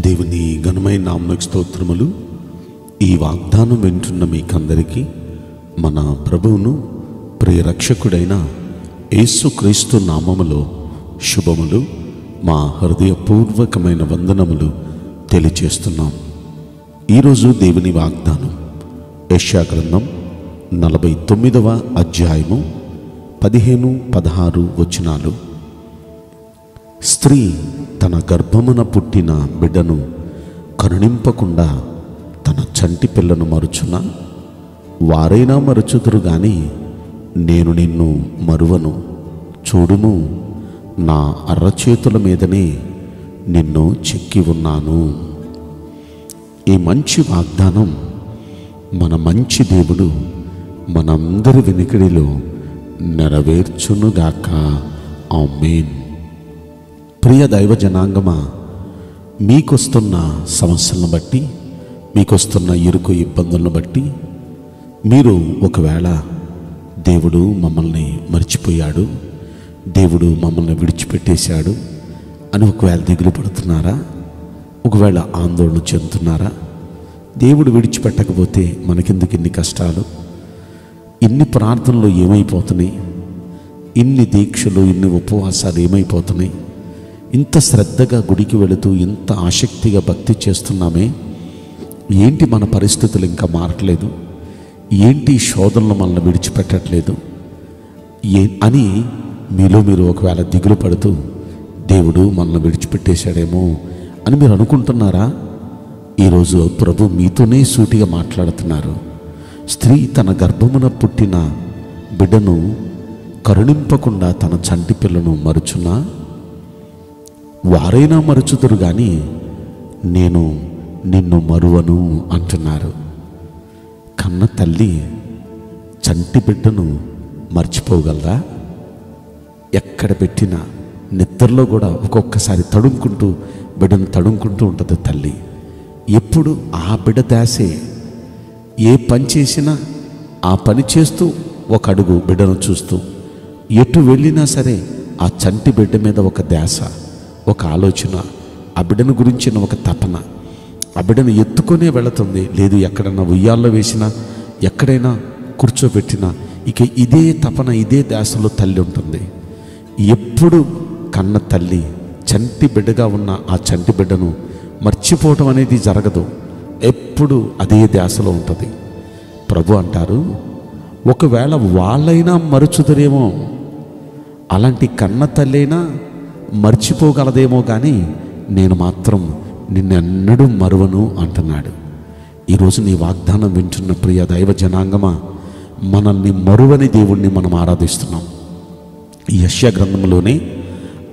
దేవుని ఘనమైన నామమునకు స్తోత్రములు. ఈ వాగ్దానం వింటున్న మీకందరికీ మన ప్రభువును ప్రియ రక్షకుడైన యేసుక్రీస్తు నామములో శుభములు, మా హృదయపూర్వకమైన వందనములు తెలియచేస్తున్నాం. ఈరోజు దేవుని వాగ్దానం యెషయా గ్రంథం 49వ అధ్యాయము 15-16 వచనాలు. స్త్రీ తన గర్భమున పుట్టిన బిడ్డను కరుణింపకుండా తన చంటి పిల్లను మరుచునా? వారైనా మరుచుదురు గాని నేను నిన్ను మరువను. చూడుము, నా అరచేతుల మీదనే నిన్ను చెక్కి ఉన్నాను. ఈ మంచి వాగ్దానం మన మంచి దేవుడు మనందరి వినికిడిలో నెరవేర్చునుగాక. ఆమేన్. ప్రియ దైవ జనాంగమా, మీకొస్తున్న సమస్యలను బట్టి, మీకొస్తున్న ఇరుకు ఇబ్బందులను బట్టి మీరు ఒకవేళ దేవుడు మమ్మల్ని మర్చిపోయాడు, దేవుడు మమ్మల్ని విడిచిపెట్టేశాడు అని ఒకవేళ దిగులు పడుతున్నారా? ఒకవేళ ఆందోళన చెందుతున్నారా? దేవుడు విడిచిపెట్టకపోతే మనకెందుకు ఇన్ని కష్టాలు? ఇన్ని ప్రార్థనలు ఏమైపోతున్నాయి? ఇన్ని దీక్షలు, ఇన్ని ఉపవాసాలు ఏమైపోతున్నాయి? ఇంత శ్రద్ధగా గుడికి వెళుతూ ఇంత ఆసక్తిగా భక్తి చేస్తున్నామే, ఏంటి మన పరిస్థితులు ఇంకా మారట్లేదు? ఏంటి శోధనలు మనల్ని విడిచిపెట్టట్లేదు అని మీలో మీరు ఒకవేళ దిగులు పడుతూ దేవుడు మనల్ని విడిచిపెట్టేశాడేమో అని మీరు అనుకుంటున్నారా? ఈరోజు ప్రభు మీతోనే సూటిగా మాట్లాడుతున్నారు. స్త్రీ తన గర్భమున పుట్టిన బిడ్డను కరుణింపకుండా తన చంటి పిల్లను మరుచునా? వారైనా మరుచుదురు కానీ నేను నిన్ను మరువను అంటున్నారు. కన్న తల్లి చంటి బిడ్డను మర్చిపోగలరా? ఎక్కడ పెట్టినా నిద్రలో కూడా ఒక్కొక్కసారి తడుముకుంటూ బిడ్డను తడుముకుంటూ ఉంటుంది తల్లి. ఎప్పుడు ఆ బిడ్డ దాసే. ఏ పని చేసినా ఆ పని చేస్తూ ఒక అడుగు బిడ్డను చూస్తూ, ఎటు వెళ్ళినా సరే ఆ చంటి బిడ్డ మీద ఒక ధ్యాస, ఒక ఆలోచన, ఆ బిడ్డను గురించిన ఒక తపన. ఆ బిడ్డను ఎత్తుకొనే వెళుతుంది. లేదు, ఎక్కడన్నా ఉయ్యాల్లో వేసినా, ఎక్కడైనా కూర్చోబెట్టినా ఇక ఇదే తపన, ఇదే ధ్యాసలో తల్లి ఉంటుంది. ఎప్పుడు కన్న తల్లి చంటి బిడ్డగా ఉన్న ఆ చంటి బిడ్డను మర్చిపోవటం అనేది జరగదు. ఎప్పుడు అదే ధ్యాసలో ఉంటుంది. ప్రభు అంటారు, ఒకవేళ వాళ్ళైనా మరుచుదరేమో, అలాంటి కన్న తల్లైనా మర్చిపోగలదేమో కానీ నేను మాత్రం నిన్నెన్నడూ మరువను అంటున్నాడు. ఈరోజు నీ వాగ్దానం వింటున్న ప్రియ దైవ జనాంగమా, మనల్ని మరువని దేవుణ్ణి మనం ఆరాధిస్తున్నాం. ఈ యెషయా గ్రంథంలోనే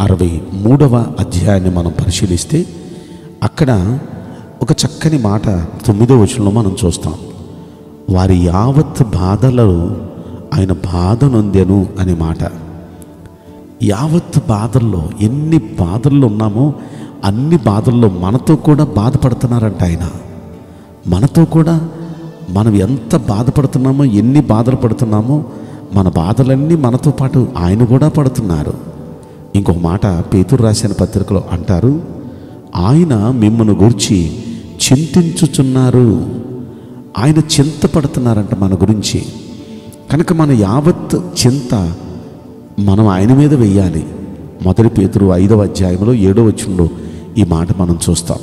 63వ అధ్యాయాన్ని మనం పరిశీలిస్తే అక్కడ ఒక చక్కని మాట 9వ వచనంలో మనం చూస్తాం. వారి యావత్ బాధలో ఆయన బాధ నొందెను అనే మాట. యావత్ బాధల్లో, ఎన్ని బాధల్లో ఉన్నామో అన్ని బాధల్లో మనతో కూడా బాధపడుతున్నారంట ఆయన. మనతో కూడా మనం ఎంత బాధపడుతున్నామో, ఎన్ని బాధలు పడుతున్నామో, మన బాధలన్నీ మనతో పాటు ఆయన కూడా పడుతున్నారు. ఇంకొక మాట పేతురు రాసిన పత్రికలో అంటారు, ఆయన మిమ్మల్ని గూర్చి చింతించుచున్నారు. ఆయన చింతపడుతున్నారంట మన గురించి. కనుక మన యావత్ చింత మనం ఆయన మీద వెయ్యాలి. మొదటి పేతురు 5వ అధ్యాయంలో 7వ వచనంలో ఈ మాట మనం చూస్తాం.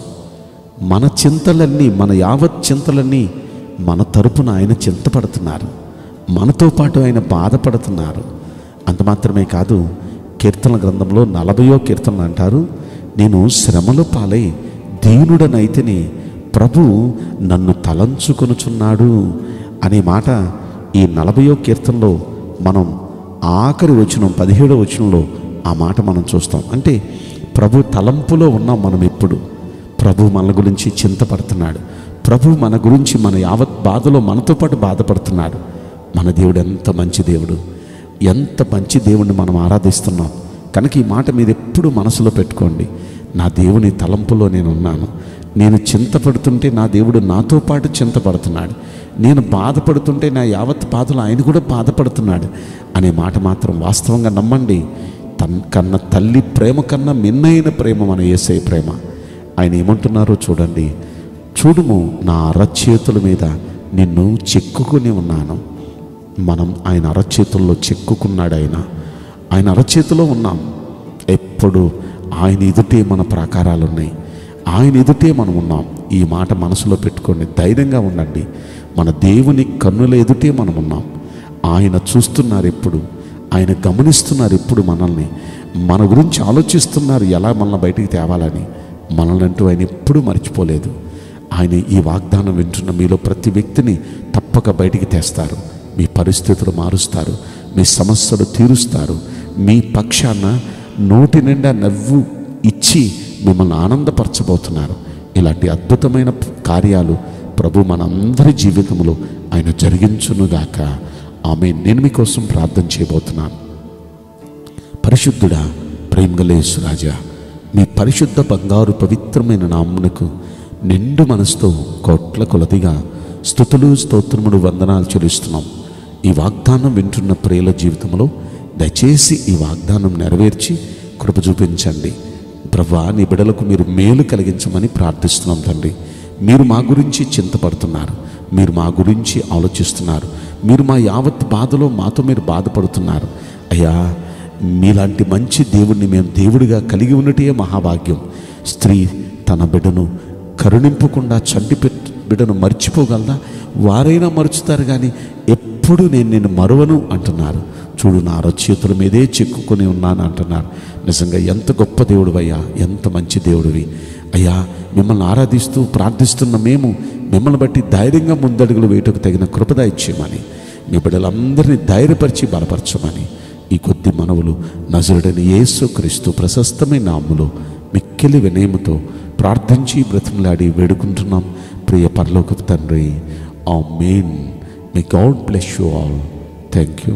మన చింతలన్నీ, మన యావత్ చింతలన్నీ మన తరపున ఆయన చింతపడుతున్నారు, మనతో పాటు ఆయన బాధపడుతున్నారు. అంత మాత్రమే కాదు, కీర్తన గ్రంథంలో 40వ కీర్తనలు అంటారు, నేను శ్రమల పాలై దీనుడనైతిని, ప్రభు నన్ను తలంచుకొనుచున్నాడు అనే మాట ఈ 40వ కీర్తనలో మనం ఆఖరి వచనం 17వ వచనంలో ఆ మాట మనం చూస్తాం. అంటే ప్రభు తలంపులో ఉన్నాం మనం. ఎప్పుడు ప్రభు మన గురించి చింతపడుతున్నాడు, ప్రభు మన గురించి, మన యావత్ బాధలో మనతో పాటు బాధపడుతున్నాడు. మన దేవుడు ఎంత మంచి దేవుడు, ఎంత మంచి దేవుడిని మనం ఆరాధిస్తున్నాం. కనుక ఈ మాట మీరు ఎప్పుడు మనసులో పెట్టుకోండి. నా దేవుని తలంపులో నేను ఉన్నాను. నేను చింతపడుతుంటే నా దేవుడు నాతో పాటు చింతపడుతున్నాడు. నేను బాధపడుతుంటే నా యావత్ బాధలు ఆయన కూడా బాధపడుతున్నాడు అనే మాట మాత్రం వాస్తవంగా నమ్మండి. కన్న తల్లి ప్రేమ కన్నా మిన్నైన ప్రేమ మన యేసయ్య ప్రేమ. ఆయన ఏమంటున్నారో చూడండి. చూడుము, నా అరచేతుల మీద నిన్ను చెక్కుకొని ఉన్నాను. మనం ఆయన అరచేతుల్లో చెక్కుకున్నాడు. ఆయన అరచేతిలో ఉన్నాం. ఎప్పుడు ఆయన ఎదుటే మన ప్రాకారాలు ఉన్నాయి, ఆయన ఎదుటే మనం ఉన్నాం. ఈ మాట మనసులో పెట్టుకోండి, ధైర్యంగా ఉండండి. మన దేవుని కన్నుల ఎదుటే మనం ఉన్నాం. ఆయన చూస్తున్నారు ఎప్పుడు, ఆయన గమనిస్తున్నారు ఎప్పుడు మనల్ని, మన గురించి ఆలోచిస్తున్నారు ఎలా మనల్ని బయటికి తేవాలని. మనల్ని అంటూ ఆయన ఎప్పుడూ మర్చిపోలేదు. ఆయన ఈ వాగ్దానం వింటున్న మీలో ప్రతి వ్యక్తిని తప్పక బయటికి తెస్తారు. మీ పరిస్థితులు మారుస్తారు, మీ సమస్యలు తీరుస్తారు, మీ పక్షాన నోటి నిండా నవ్వు ఇచ్చి మిమ్మల్ని ఆనందపరచబోతున్నారు. ఇలాంటి అద్భుతమైన కార్యాలు ప్రభు మనందరి జీవితంలో ఆయన జరిగించునుగాక. ఆమె. నేను మీకోసం ప్రార్థన చేయబోతున్నాను. పరిశుద్ధుడా, ప్రేమగల యేసురాజా, మీ పరిశుద్ధ బంగారు పవిత్రమైన నామమునకు నిండు మనసుతో కోట్ల కొలదిగా స్తుతులు స్తోత్రములు వందనాలు చెల్లిస్తున్నాం. ఈ వాగ్దానం వింటున్న ప్రియుల జీవితంలో దయచేసి ఈ వాగ్దానం నెరవేర్చి కృప చూపించండి. ప్రభువా, నీ బిడ్డలకు మీరు మేలు కలిగించమని ప్రార్థిస్తున్నాం తండ్రి. మీరు మా గురించి చింతపడుతున్నారు, మీరు మా గురించి ఆలోచిస్తున్నారు, మీరు మా యావత్ బాధలో మాతో మీరు బాధపడుతున్నారు. అయ్యా, మీలాంటి మంచి దేవుణ్ణి మేము దేవుడిగా కలిగి ఉన్నటే మహాభాగ్యం. స్త్రీ తన బిడ్డను కరుణింపకుండా చంటి బిడ్డను మర్చిపోగలదా? వారైనా మరుచుతారు, కానీ ఎప్పుడు నేను నిన్ను మరువను అంటున్నారు. చూడు, నా అరచేతుల మీదే చిక్కుకొని ఉన్నాను అంటున్నారు. నిజంగా ఎంత గొప్ప దేవుడివయ్యా, ఎంత మంచి దేవుడివి అయ్యా. మిమ్మల్ని ఆరాధిస్తూ ప్రార్థిస్తున్న మేము మిమ్మల్ని బట్టి ధైర్యంగా ముందడుగులు వేయటకు తగిన కృపద ఇచ్చేయమని, మీ బిడ్డలందరినీ ధైర్యపరిచి బలపరచమని ఈ కొద్ది మనవులు నజరుడైన యేసుక్రీస్తు ప్రశస్తమైన నామములో మిక్కిలి వినయముతో ప్రార్థించి బ్రతిమలాడి వేడుకుంటున్నాం ప్రియ పరలోకపు తండ్రి. ఆమేన్. May God bless you all. Thank you.